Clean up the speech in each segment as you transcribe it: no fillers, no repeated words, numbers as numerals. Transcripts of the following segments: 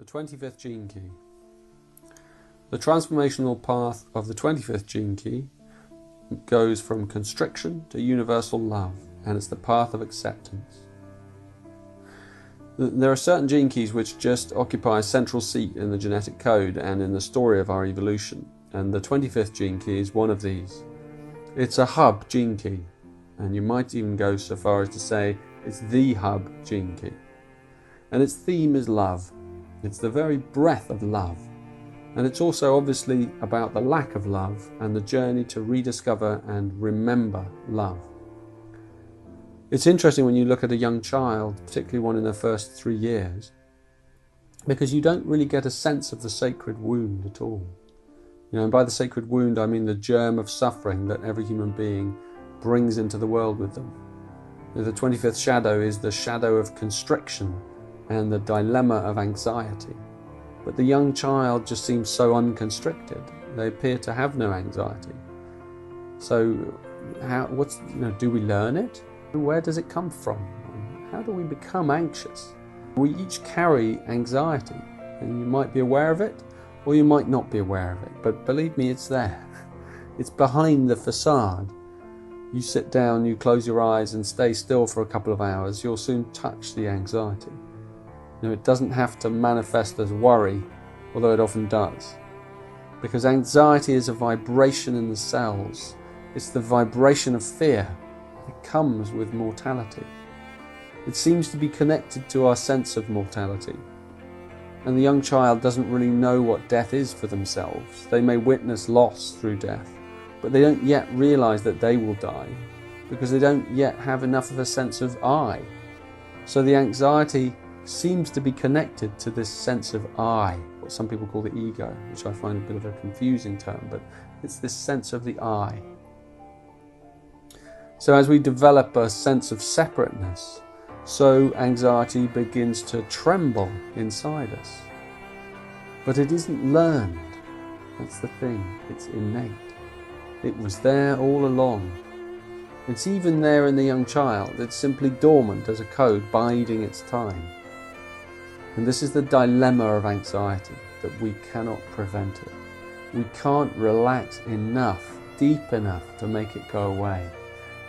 The 25th gene key. The transformational path of the 25th gene key goes from constriction to universal love, and it's the path of acceptance. There are certain gene keys which just occupy a central seat in the genetic code and in the story of our evolution, and the 25th gene key is one of these. It's a hub gene key, and you might even go so far as to say it's the hub gene key. And its theme is love. It's the very breath of love. And it's also obviously about the lack of love and the journey to rediscover and remember love. It's interesting when you look at a young child, particularly one in their first 3 years, because you don't really get a sense of the sacred wound at all. And by the sacred wound I mean the germ of suffering that every human being brings into the world with them. The 25th shadow is the shadow of constriction and the dilemma of anxiety. But the young child just seems so unconstricted. They appear to have no anxiety. So do we learn it? Where does it come from? How do we become anxious? We each carry anxiety, and you might be aware of it, or you might not be aware of it. But believe me, it's there. It's behind the facade. You sit down, you close your eyes and stay still for a couple of hours, you'll soon touch the anxiety. It doesn't have to manifest as worry, although it often does. Because anxiety is a vibration in the cells. It's the vibration of fear. It comes with mortality. It seems to be connected to our sense of mortality. And the young child doesn't really know what death is for themselves. They may witness loss through death, but they don't yet realize that they will die, because they don't yet have enough of a sense of I. So the anxiety seems to be connected to this sense of I, what some people call the ego, which I find a bit of a confusing term, but it's this sense of the I. So as we develop a sense of separateness, so anxiety begins to tremble inside us. But it isn't learned. That's the thing. It's innate. It was there all along. It's even there in the young child. It's simply dormant as a code biding its time. And this is the dilemma of anxiety, that we cannot prevent it. We can't relax enough, deep enough to make it go away.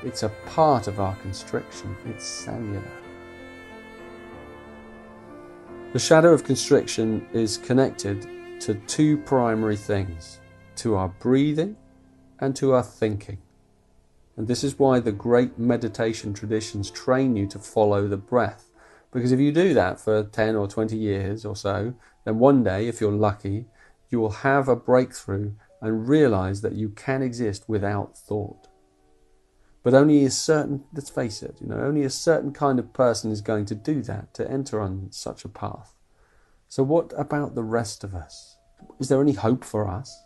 It's a part of our constriction. It's cellular. The shadow of constriction is connected to two primary things, to our breathing and to our thinking. And this is why the great meditation traditions train you to follow the breath. Because if you do that for 10 or 20 years or so, then one day, if you're lucky, you will have a breakthrough and realize that you can exist without thought. But only a certain, let's face it, only a certain kind of person is going to do that, to enter on such a path. So what about the rest of us? Is there any hope for us?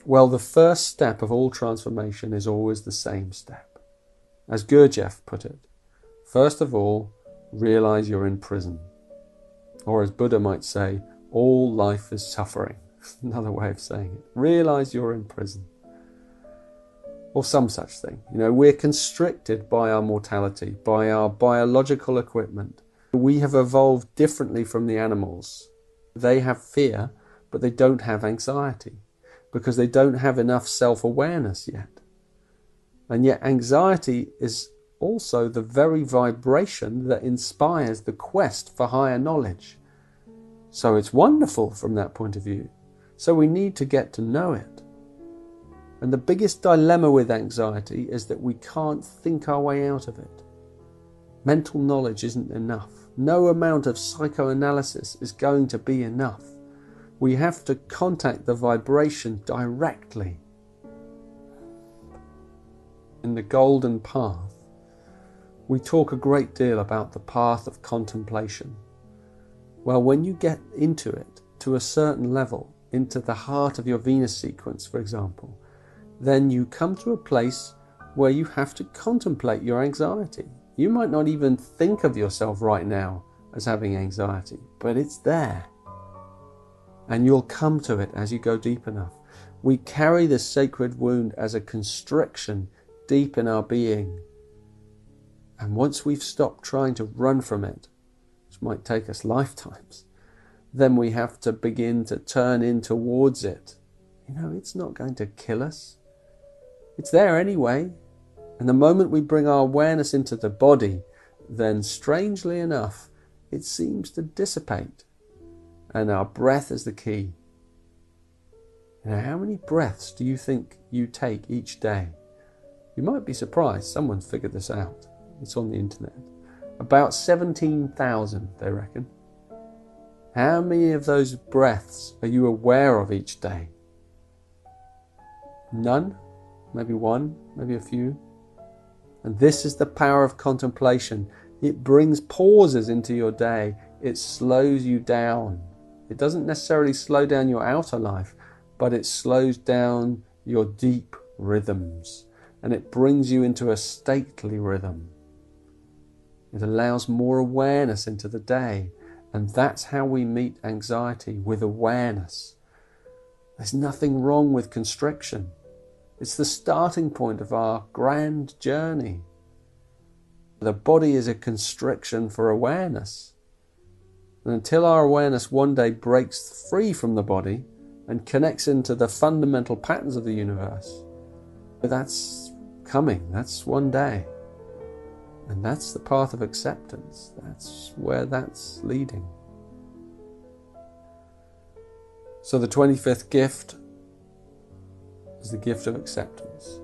Well, the first step of all transformation is always the same step. As Gurdjieff put it, first of all, realize you're in prison. Or as Buddha might say, all life is suffering. Another way of saying it. Realize you're in prison. Or some such thing. We're constricted by our mortality, by our biological equipment. We have evolved differently from the animals. They have fear, but they don't have anxiety, because they don't have enough self-awareness yet. And yet anxiety is also the very vibration that inspires the quest for higher knowledge. So it's wonderful from that point of view. So we need to get to know it. And the biggest dilemma with anxiety is that we can't think our way out of it. Mental knowledge isn't enough. No amount of psychoanalysis is going to be enough. We have to contact the vibration directly. In the Golden Path, we talk a great deal about the path of contemplation. Well, when you get into it, to a certain level, into the heart of your Venus sequence, for example, then you come to a place where you have to contemplate your anxiety. You might not even think of yourself right now as having anxiety, but it's there. And you'll come to it as you go deep enough. We carry this sacred wound as a constriction deep in our being. And once we've stopped trying to run from it, which might take us lifetimes, then we have to begin to turn in towards it. You know, it's not going to kill us. It's there anyway. And the moment we bring our awareness into the body, then strangely enough, it seems to dissipate. And our breath is the key. Now, how many breaths do you think you take each day? You might be surprised. Someone's figured this out. It's on the internet. About 17,000, they reckon. How many of those breaths are you aware of each day? None? Maybe one? Maybe a few? And this is the power of contemplation. It brings pauses into your day. It slows you down. It doesn't necessarily slow down your outer life, but it slows down your deep rhythms. And it brings you into a stately rhythm. It allows more awareness into the day. And that's how we meet anxiety, with awareness. There's nothing wrong with constriction. It's the starting point of our grand journey. The body is a constriction for awareness. And until our awareness one day breaks free from the body and connects into the fundamental patterns of the universe, that's coming, that's one day. And that's the path of acceptance. That's where that's leading. So the 25th gift is the gift of acceptance.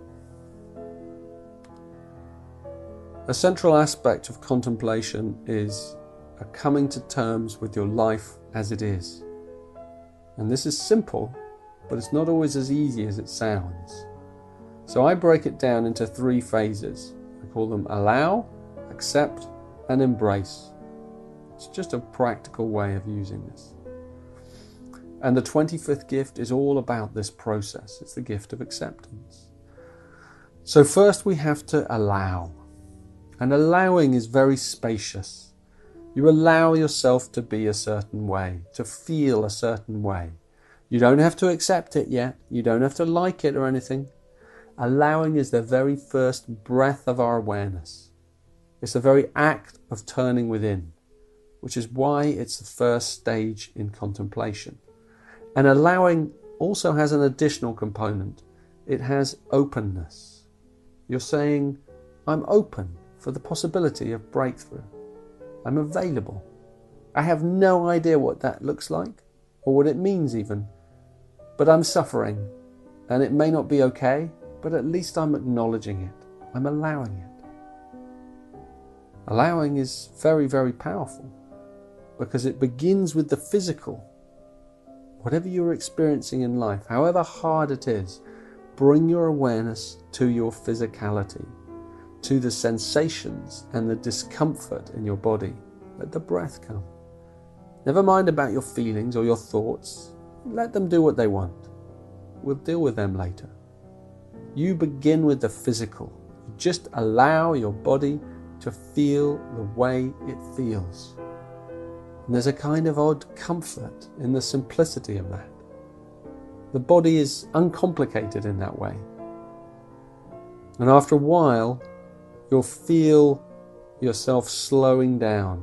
A central aspect of contemplation is a coming to terms with your life as it is. And this is simple, but it's not always as easy as it sounds. So I break it down into 3 phases. I call them allow, accept, and embrace. It's just a practical way of using this. And the 25th gift is all about this process. It's the gift of acceptance. So first we have to allow. And allowing is very spacious. You allow yourself to be a certain way, to feel a certain way. You don't have to accept it yet. You don't have to like it or anything. Allowing is the very first breath of our awareness. It's the very act of turning within, which is why it's the first stage in contemplation. And allowing also has an additional component. It has openness. You're saying, I'm open for the possibility of breakthrough. I'm available. I have no idea what that looks like or what it means even, but I'm suffering and it may not be okay, but at least I'm acknowledging it. I'm allowing it. Allowing is very, very powerful because it begins with the physical. Whatever you're experiencing in life, however hard it is, bring your awareness to your physicality, to the sensations and the discomfort in your body. Let the breath come. Never mind about your feelings or your thoughts. Let them do what they want. We'll deal with them later. You begin with the physical. You just allow your body to feel the way it feels. And there's a kind of odd comfort in the simplicity of that. The body is uncomplicated in that way. And after a while, you'll feel yourself slowing down.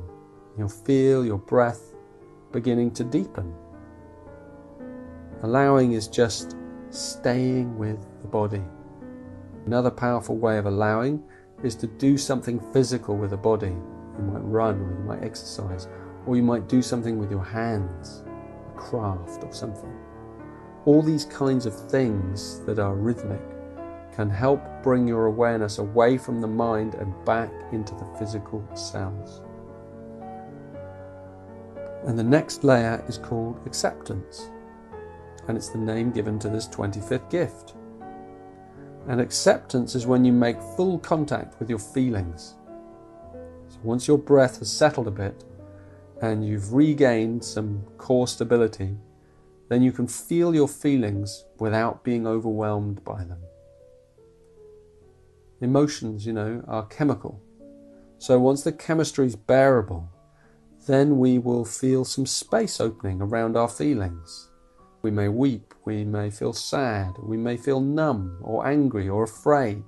You'll feel your breath beginning to deepen. Allowing is just staying with the body. Another powerful way of allowing is to do something physical with the body. You might run, or you might exercise, or you might do something with your hands, a craft or something. All these kinds of things that are rhythmic can help bring your awareness away from the mind and back into the physical cells. And the next layer is called acceptance, and it's the name given to this 25th gift. And acceptance is when you make full contact with your feelings. So once your breath has settled a bit and you've regained some core stability, then you can feel your feelings without being overwhelmed by them. Emotions, are chemical. So once the chemistry is bearable, then we will feel some space opening around our feelings. We may weep, we may feel sad, we may feel numb or angry or afraid.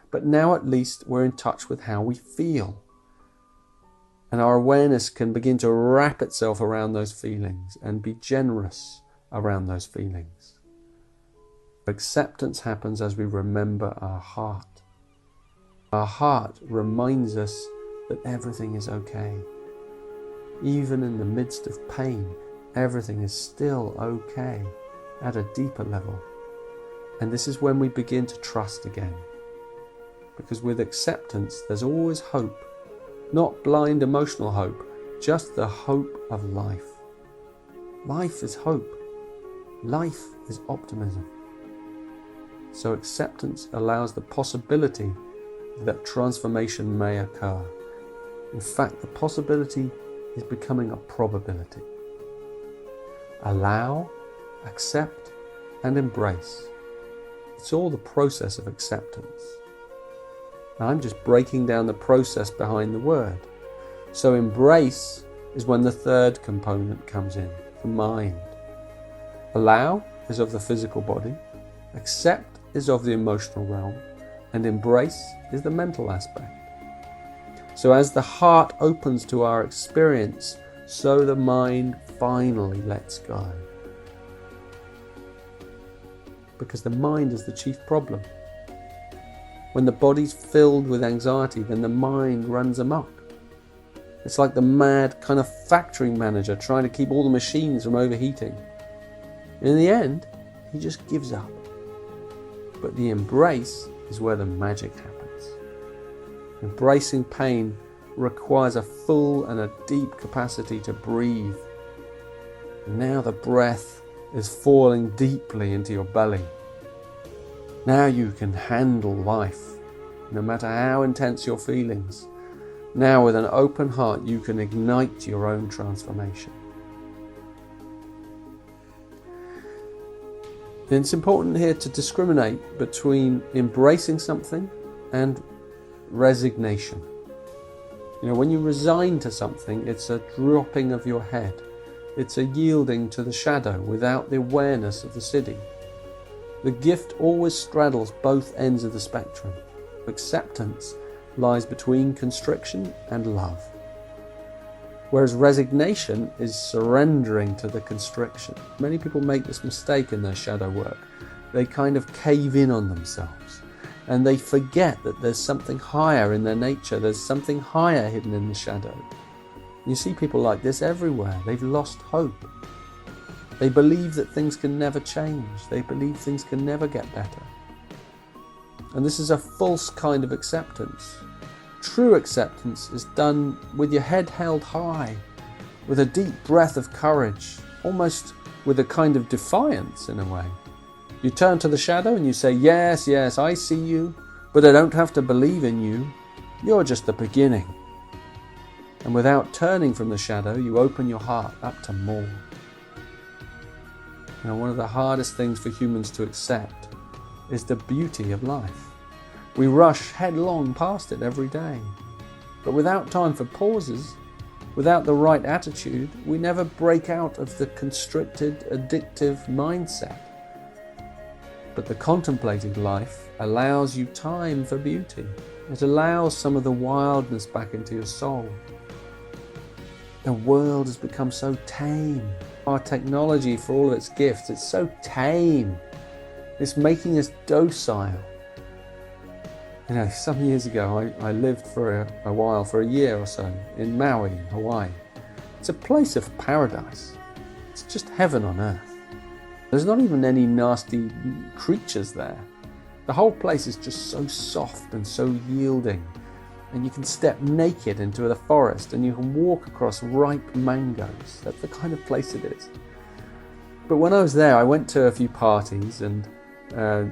But now at least we're in touch with how we feel. And our awareness can begin to wrap itself around those feelings and be generous around those feelings. Acceptance happens as we remember our heart. Our heart reminds us that everything is okay. Even in the midst of pain, everything is still okay at a deeper level. And this is when we begin to trust again. Because with acceptance, there's always hope. Not blind emotional hope, just the hope of life. Life is hope. Life is optimism. So acceptance allows the possibility that transformation may occur. In fact, the possibility is becoming a probability. Allow, accept, and embrace. It's all the process of acceptance. Now, I'm just breaking down the process behind the word. So embrace is when the third component comes in, the mind. Allow is of the physical body, accept is of the emotional realm, and embrace is the mental aspect. So as the heart opens to our experience, so the mind finally lets go. Because the mind is the chief problem. When the body's filled with anxiety, then the mind runs amok. It's like the mad kind of factory manager trying to keep all the machines from overheating. And in the end, he just gives up. But the embrace is where the magic happens. Embracing pain requires a full and a deep capacity to breathe. And now the breath is falling deeply into your belly. Now you can handle life, no matter how intense your feelings. Now with an open heart you can ignite your own transformation. And it's important here to discriminate between embracing something and resignation. You know, when you resign to something, it's a dropping of your head. It's a yielding to the shadow without the awareness of the city. The gift always straddles both ends of the spectrum. Acceptance lies between constriction and love. Whereas resignation is surrendering to the constriction. Many people make this mistake in their shadow work. They kind of cave in on themselves and they forget that there's something higher in their nature. There's something higher hidden in the shadow. You see people like this everywhere. They've lost hope. They believe that things can never change. They believe things can never get better. And this is a false kind of acceptance. True acceptance is done with your head held high, with a deep breath of courage, almost with a kind of defiance in a way. You turn to the shadow and you say, yes, yes, I see you, but I don't have to believe in you. You're just the beginning. And without turning from the shadow, you open your heart up to more. You know, one of the hardest things for humans to accept is the beauty of life. We rush headlong past it every day. But without time for pauses, without the right attitude, we never break out of the constricted, addictive mindset. But the contemplated life allows you time for beauty. It allows some of the wildness back into your soul. The world has become so tame. Our technology, for all of its gifts, it's so tame. It's making us docile. You know, some years ago, I lived for a while, for a year or so, in Maui, Hawaii. It's a place of paradise. It's just heaven on earth. There's not even any nasty creatures there. The whole place is just so soft and so yielding. And you can step naked into the forest and you can walk across ripe mangoes. That's the kind of place it is. But when I was there, I went to a few parties and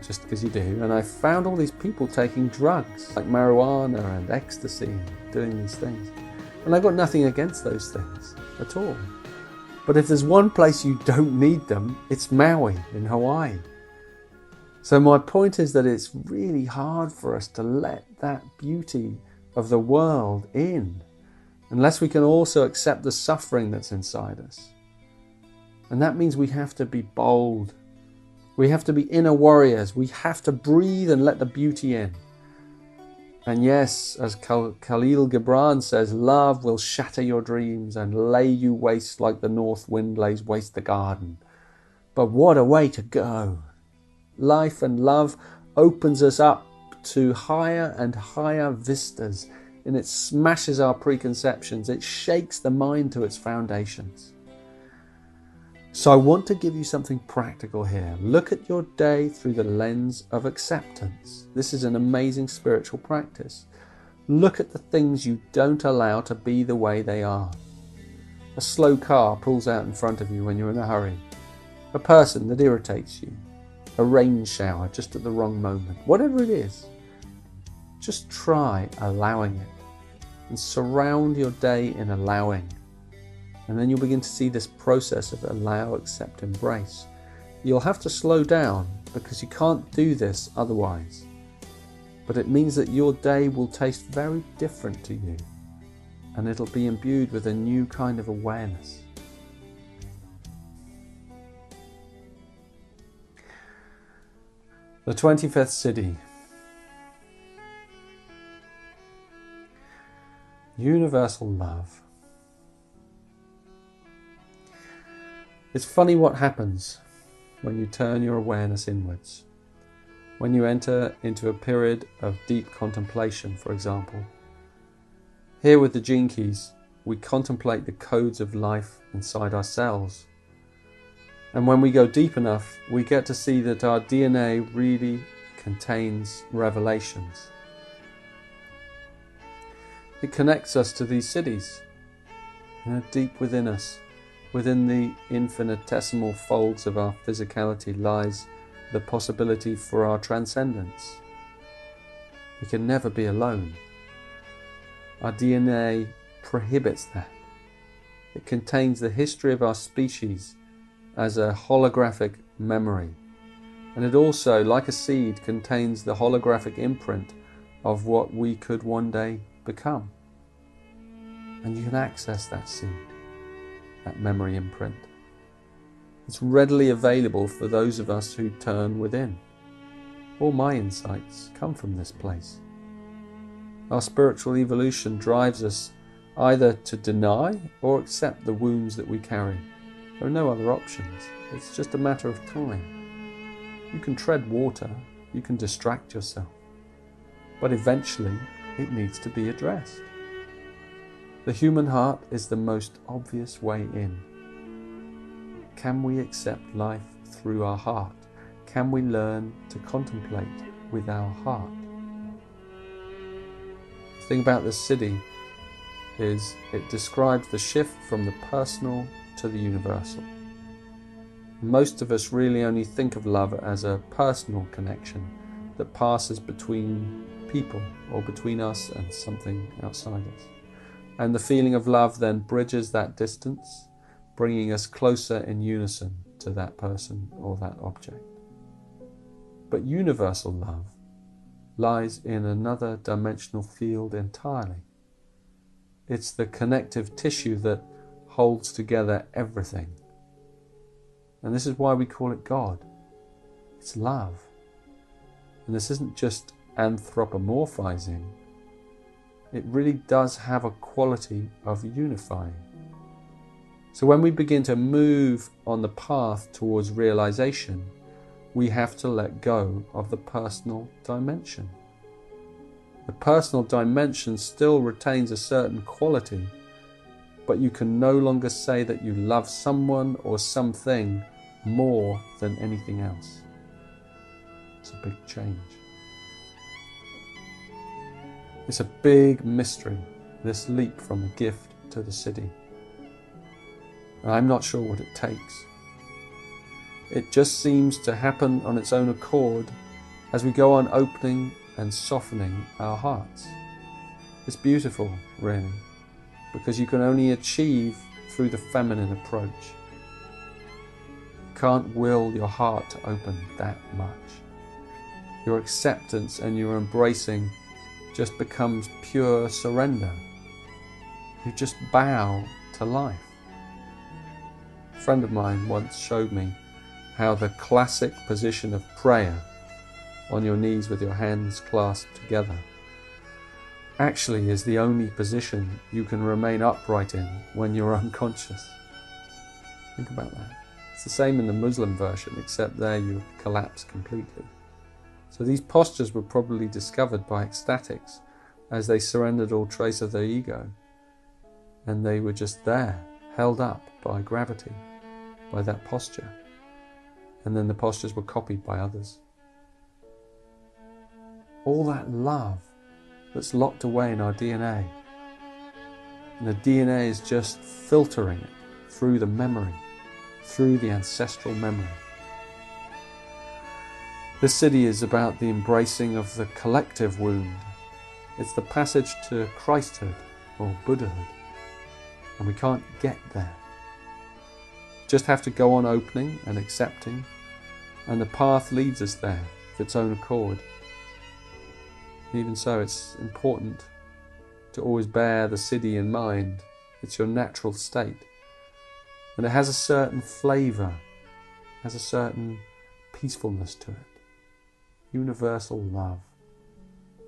just because you do, and I found all these people taking drugs like marijuana and ecstasy and doing these things. And I got nothing against those things at all. But if there's one place you don't need them, it's Maui in Hawaii. So my point is that it's really hard for us to let that beauty of the world in, unless we can also accept the suffering that's inside us. And that means we have to be bold. We have to be inner warriors. We have to breathe and let the beauty in. And yes, as Khalil Gibran says, love will shatter your dreams and lay you waste like the north wind lays waste the garden. But what a way to go! Life and love opens us up to higher and higher vistas, and it smashes our preconceptions. It shakes the mind to its foundations. So I want to give you something practical here. Look at your day through the lens of acceptance. This is an amazing spiritual practice. Look at the things you don't allow to be the way they are. A slow car pulls out in front of you when you're in a hurry. A person that irritates you. A rain shower just at the wrong moment. Whatever it is, just try allowing it and surround your day in allowing. And then you'll begin to see this process of allow, accept, embrace. You'll have to slow down because you can't do this otherwise. But it means that your day will taste very different to you, and it'll be imbued with a new kind of awareness. The 25th city. Universal love. It's funny what happens when you turn your awareness inwards. When you enter into a period of deep contemplation, for example. Here with the Gene Keys, we contemplate the codes of life inside ourselves. And when we go deep enough, we get to see that our DNA really contains revelations. It connects us to these cities, deep within us. Within the infinitesimal folds of our physicality lies the possibility for our transcendence. We can never be alone. Our DNA prohibits that. It contains the history of our species as a holographic memory. And it also, like a seed, contains the holographic imprint of what we could one day become. And you can access that seed, that memory imprint. It's readily available for those of us who turn within. All my insights come from this place. Our spiritual evolution drives us either to deny or accept the wounds that we carry. There are no other options. It's just a matter of time. You can tread water, you can distract yourself, but eventually it needs to be addressed. The human heart is the most obvious way in. Can we accept life through our heart? Can we learn to contemplate with our heart? The thing about this city is it describes the shift from the personal to the universal. Most of us really only think of love as a personal connection that passes between people or between us and something outside us. And the feeling of love then bridges that distance, bringing us closer in unison to that person or that object. But universal love lies in another dimensional field entirely. It's the connective tissue that holds together everything. And this is why we call it God. It's love. And this isn't just anthropomorphizing. It really does have a quality of unifying. So when we begin to move on the path towards realization, we have to let go of the personal dimension. The personal dimension still retains a certain quality, but you can no longer say that you love someone or something more than anything else. It's a big change. It's a big mystery, this leap from a gift to the city. And I'm not sure what it takes. It just seems to happen on its own accord as we go on opening and softening our hearts. It's beautiful, really, because you can only achieve through the feminine approach. You can't will your heart to open that much. Your acceptance and your embracing just becomes pure surrender. You just bow to life. A friend of mine once showed me how the classic position of prayer, on your knees with your hands clasped together, actually is the only position you can remain upright in when you're unconscious. Think about that. It's the same in the Muslim version, except there you collapse completely. So these postures were probably discovered by ecstatics as they surrendered all trace of their ego, and they were just there, held up by gravity, by that posture, and then the postures were copied by others. All that love that's locked away in our DNA, and the DNA is just filtering it through the memory, through the ancestral memory. This siddhi is about the embracing of the collective wound. It's the passage to Christhood or Buddhahood, and we can't get there. We just have to go on opening and accepting, and the path leads us there of its own accord. Even so, it's important to always bear the siddhi in mind. It's your natural state, and it has a certain flavour, has a certain peacefulness to it. Universal love,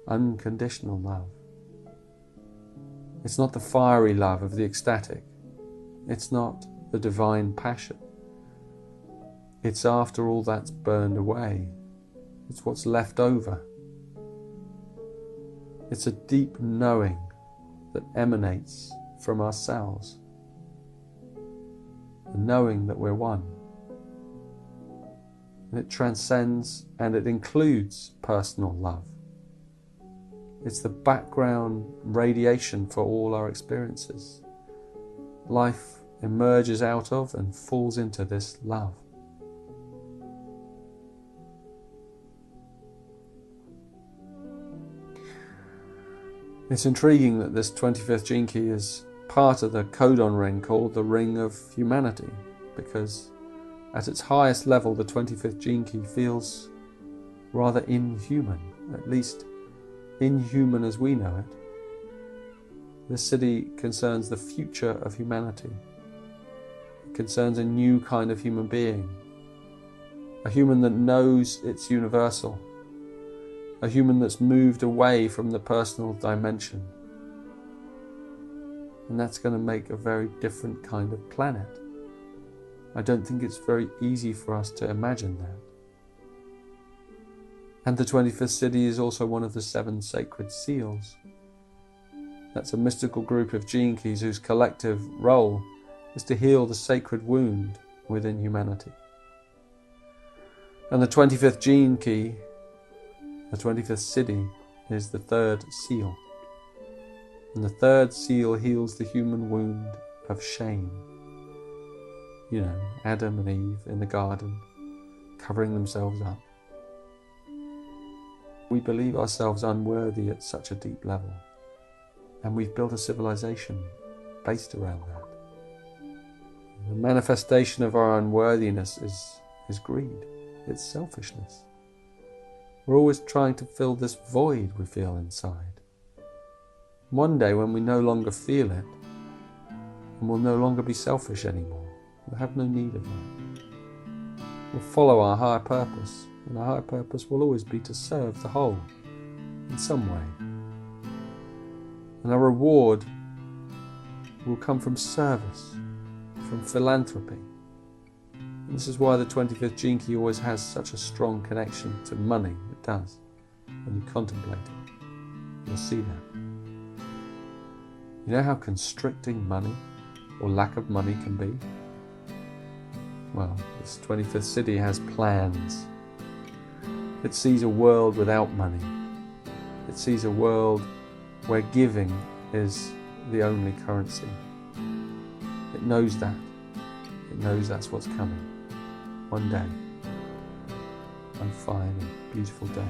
unconditional love. It's not the fiery love of the ecstatic. It's not the divine passion. It's after all that's burned away. It's what's left over. It's a deep knowing that emanates from ourselves. A knowing that we're one. And it transcends and it includes personal love. It's the background radiation for all our experiences. Life emerges out of and falls into this love. It's intriguing that this 25th gene key is part of the codon ring called the Ring of Humanity, because at its highest level, the 25th gene key feels rather inhuman, at least inhuman as we know it. This siddhi concerns the future of humanity. It concerns a new kind of human being, a human that knows it's universal, a human that's moved away from the personal dimension. And that's going to make a very different kind of planet. I don't think it's very easy for us to imagine that. And the 25th siddhi is also one of the 7 sacred seals. That's a mystical group of gene keys whose collective role is to heal the sacred wound within humanity. And the 25th gene key, the 25th siddhi, is the 3rd seal. And the 3rd seal heals the human wound of shame. You know, Adam and Eve in the garden, covering themselves up. We believe ourselves unworthy at such a deep level, and we've built a civilization based around that. The manifestation of our unworthiness is greed, it's selfishness. We're always trying to fill this void we feel inside. One day when we no longer feel it, and we'll no longer be selfish anymore, we'll have no need of that. We'll follow our higher purpose, and our higher purpose will always be to serve the whole in some way. And our reward will come from service, from philanthropy. And this is why the 25th gene key always has such a strong connection to money. It does. When you contemplate it, you'll see that. You know how constricting money or lack of money can be? Well, this 25th siddhi has plans. It sees a world without money. It sees a world where giving is the only currency. It knows that. It knows that's what's coming. One day. One fine and beautiful day.